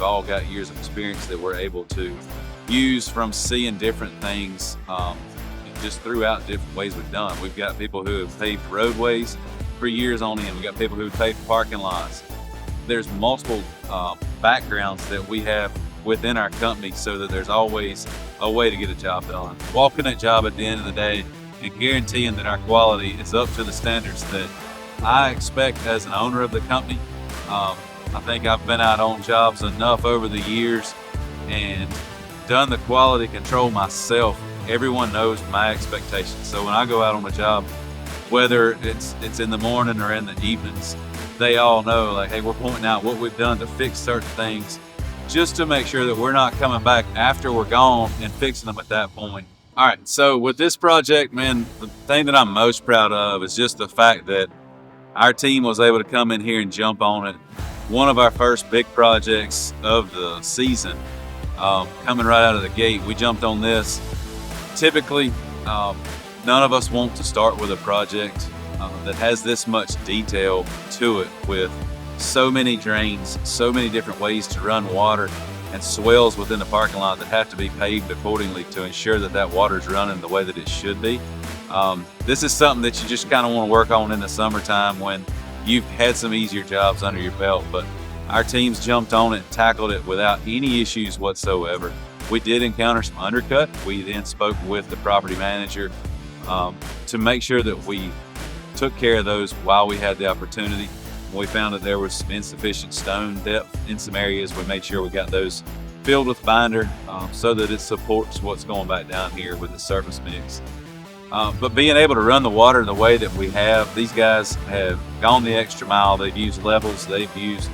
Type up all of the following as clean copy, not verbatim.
all got years of experience that we're able to use from seeing different things just throughout different ways we've done. We've got people who have paved roadways for years on end. We've got people who paved parking lots. There's multiple backgrounds that we have within our company so that there's always a way to get a job done. Walking that job at the end of the day and guaranteeing that our quality is up to the standards that I expect as an owner of the company. I think I've been out on jobs enough over the years and done the quality control myself. Everyone knows my expectations. So when I go out on a job, whether it's in the morning or in the evenings, they all know, like, hey, we're pointing out what we've done to fix certain things just to make sure that we're not coming back after we're gone and fixing them at that point. All right, so with this project, man, the thing that I'm most proud of is just the fact that our team was able to come in here and jump on it. One of our first big projects of the season, coming right out of the gate, we jumped on this. Typically, none of us want to start with a project that has this much detail to it, with so many drains, so many different ways to run water, and swells within the parking lot that have to be paved accordingly to ensure that that water is running the way that it should be. This is something that you just kind of want to work on in the summertime when you've had some easier jobs under your belt, but our teams jumped on it and tackled it without any issues whatsoever. We did encounter some undercut. We then spoke with the property manager to make sure that we took care of those while we had the opportunity. We found that there was some insufficient stone depth in some areas. We made sure we got those filled with binder so that it supports what's going back down here with the surface mix. But being able to run the water the way that we have, these guys have gone the extra mile. They've used levels, they've used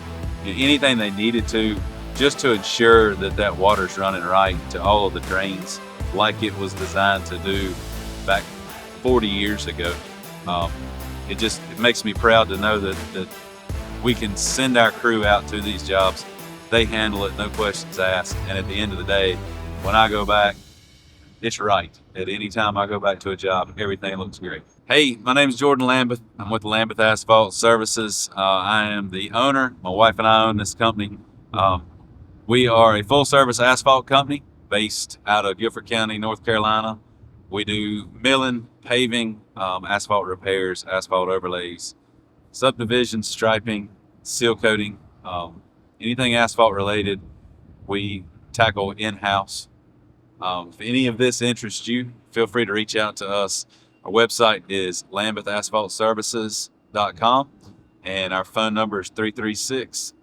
anything they needed to just to ensure that that water's running right to all of the drains like it was designed to do back 40 years ago. It makes me proud to know that we can send our crew out to these jobs. They handle it, no questions asked. And at the end of the day, when I go back, it's right. At any time I go back to a job, everything looks great. Hey, my name is Jordan Lambeth. I'm with Lambeth Asphalt Services. I am the owner. My wife and I own this company. We are a full-service asphalt company based out of Guilford County, North Carolina. We do milling, paving, asphalt repairs, asphalt overlays, subdivision, striping, seal coating, anything asphalt related, we tackle in-house. If any of this interests you, feel free to reach out to us. Our website is LambethAsphaltServices.com, and our phone number is 336